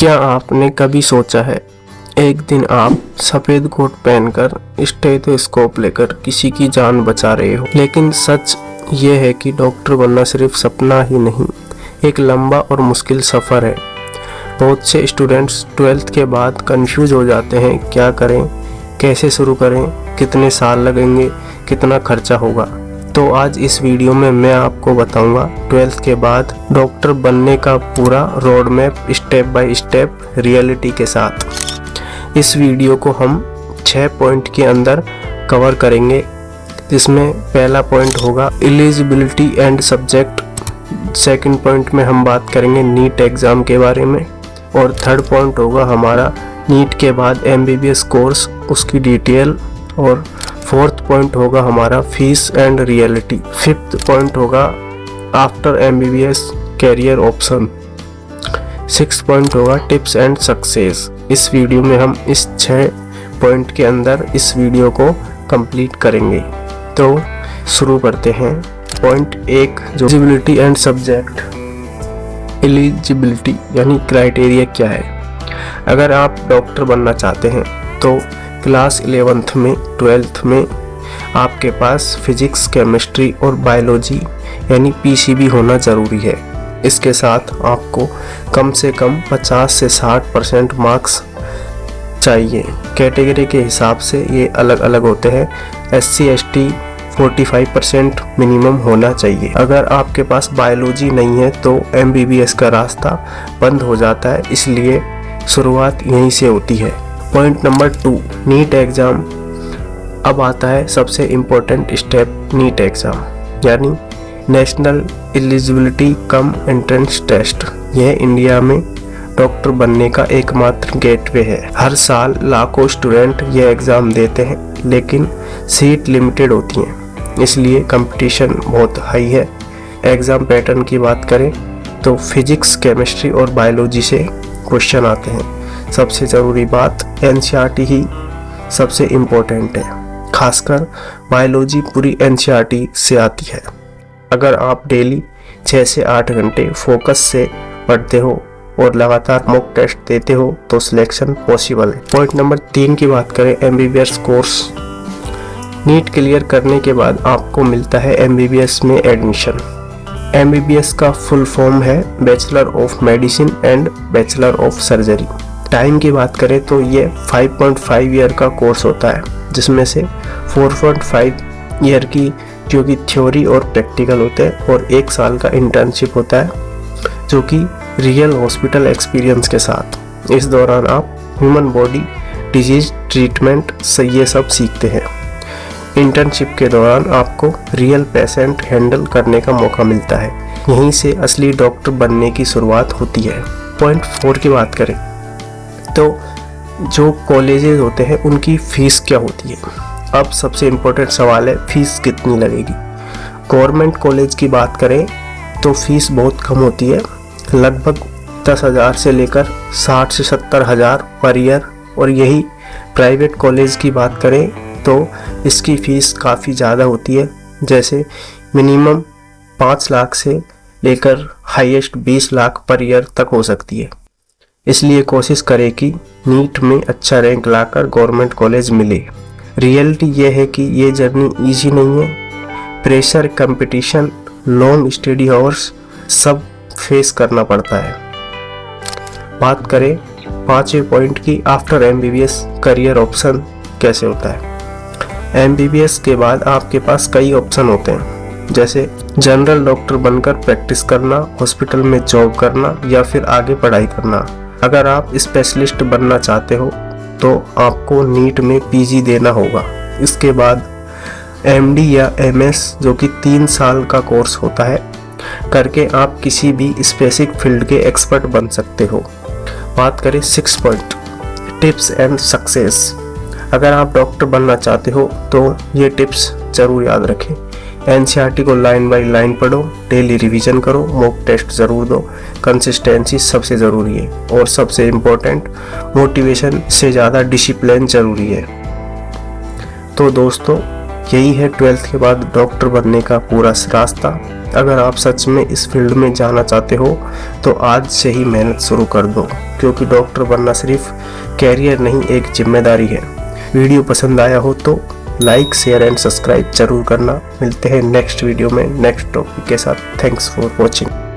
क्या आपने कभी सोचा है एक दिन आप सफ़ेद कोट पहनकर स्टेथोस्कोप लेकर किसी की जान बचा रहे हो। लेकिन सच ये है कि डॉक्टर बनना सिर्फ सपना ही नहीं, एक लंबा और मुश्किल सफ़र है। बहुत से स्टूडेंट्स 12th के बाद कंफ्यूज हो जाते हैं, क्या करें, कैसे शुरू करें, कितने साल लगेंगे, कितना खर्चा होगा। तो आज इस वीडियो में मैं आपको बताऊंगा 12th के बाद डॉक्टर बनने का पूरा road map step by step reality के साथ। इस वीडियो को हम 6 पॉइंट के अंदर कवर करेंगे, जिसमें पहला पॉइंट होगा eligibility and subject. Second point में हम बात करेंगे नीट एग्ज़ाम के बारे में, और थर्ड पॉइंट होगा हमारा नीट के बाद MBBS कोर्स, उसकी डिटेल, और फोर्थ पॉइंट होगा हमारा fees and reality. Fifth point होगा after MBBS career option. Sixth point होगा टिप्स एंड सक्सेस। इस वीडियो में हम इस 6 पॉइंट के अंदर इस वीडियो को कंप्लीट करेंगे। तो शुरू करते हैं। पॉइंट 1 जो एलिजिबिलिटी एंड सब्जेक्ट। एलिजिबिलिटी यानी क्राइटेरिया क्या है। अगर आप डॉक्टर बनना चाहते हैं तो क्लास 11th में 12th में आपके पास फिजिक्स, केमिस्ट्री और बायोलॉजी यानी PCB होना ज़रूरी है। इसके साथ आपको कम से कम 50 से 60% मार्क्स चाहिए। कैटेगरी के हिसाब से ये अलग अलग होते हैं। SC ST 45% मिनिमम होना चाहिए। अगर आपके पास बायोलॉजी नहीं है तो MBBS का रास्ता बंद हो जाता है, इसलिए शुरुआत यहीं से होती है। Point number 2 NEET exam. अब आता है सबसे इम्पोर्टेंट स्टेप, नीट एग्ज़ाम यानी national eligibility cum entrance test. यह इंडिया में डॉक्टर बनने का एकमात्र गेटवे है। हर साल लाखों स्टूडेंट यह एग्ज़ाम देते हैं, लेकिन सीट लिमिटेड होती हैं, इसलिए कंपटीशन बहुत हाई है। एग्ज़ाम पैटर्न की बात करें तो फिजिक्स, केमिस्ट्री और बायोलॉजी से क्वेश्चन आते हैं। सबसे ज़रूरी बात NCERT ही सबसे इम्पोर्टेंट है, खासकर बायोलॉजी पूरी NCERT से आती है। अगर आप डेली 6 से 8 घंटे फोकस से पढ़ते हो और लगातार मॉक टेस्ट देते हो तो सिलेक्शन पॉसिबल है। पॉइंट नंबर 3 की बात करें MBBS कोर्स। नीट क्लियर करने के बाद आपको मिलता है MBBS में एडमिशन। MBBS का फुल फॉर्म है bachelor of medicine and bachelor of surgery. Time की बात करें तो ये 5.5 ईयर का कोर्स होता है, जिसमें से 4.5 ईयर की जो कि थ्योरी और प्रैक्टिकल होते हैं, और 1 साल का इंटर्नशिप होता है जो कि रियल हॉस्पिटल एक्सपीरियंस के साथ। इस दौरान आप ह्यूमन बॉडी डिजीज ट्रीटमेंट से ये सब सीखते हैं। इंटर्नशिप के दौरान आपको रियल पेशेंट हैंडल करने का मौका मिलता है। यहीं से असली डॉक्टर बनने की शुरुआत होती है। पॉइंट 4 की बात करें तो जो कॉलेजेस होते हैं उनकी फ़ीस क्या होती है। अब सबसे इम्पोर्टेंट सवाल है, फ़ीस कितनी लगेगी। गवर्नमेंट कॉलेज की बात करें तो फ़ीस बहुत कम होती है, लगभग 10,000 से लेकर 60 से 70 हज़ार पर ईयर। और यही प्राइवेट कॉलेज की बात करें तो इसकी फ़ीस काफ़ी ज़्यादा होती है, जैसे मिनिमम 5 लाख से लेकर हाईएस्ट 20 लाख पर ईयर तक हो सकती है। इसलिए कोशिश करें कि नीट में अच्छा रैंक लाकर गवर्नमेंट कॉलेज मिले। रियलिटी ये है कि ये जर्नी इजी नहीं है। Pressure, competition, long study hours सब फेस करना पड़ता है। बात करें 5वें पॉइंट की, आफ्टर MBBS करियर ऑप्शन कैसे होता है। MBBS के बाद आपके पास कई ऑप्शन होते हैं, जैसे जनरल डॉक्टर बनकर प्रैक्टिस करना, हॉस्पिटल में जॉब करना, या फिर आगे पढ़ाई करना। अगर आप स्पेशलिस्ट बनना चाहते हो तो आपको नीट में PG देना होगा। इसके बाद MD या MS जो कि 3 साल का कोर्स होता है, करके आप किसी भी स्पेसिफिक फील्ड के एक्सपर्ट बन सकते हो। बात करें 6 पॉइंट टिप्स एंड सक्सेस। अगर आप डॉक्टर बनना चाहते हो तो ये टिप्स ज़रूर याद रखें। NCERT को लाइन बाय लाइन पढ़ो, डेली रिवीजन करो, मॉक टेस्ट ज़रूर दो, कंसिस्टेंसी सबसे ज़रूरी है, और सबसे इम्पोर्टेंट मोटिवेशन से ज़्यादा डिसिप्लिन ज़रूरी है। तो दोस्तों यही है 12th के बाद डॉक्टर बनने का पूरा रास्ता। अगर आप सच में इस फील्ड में जाना चाहते हो तो आज से ही मेहनत शुरू कर दो, क्योंकि डॉक्टर बनना सिर्फ कैरियर नहीं, एक जिम्मेदारी है। वीडियो पसंद आया हो तो लाइक, शेयर एंड सब्सक्राइब जरूर करना। मिलते हैं नेक्स्ट वीडियो में नेक्स्ट टॉपिक के साथ। Thanks for watching.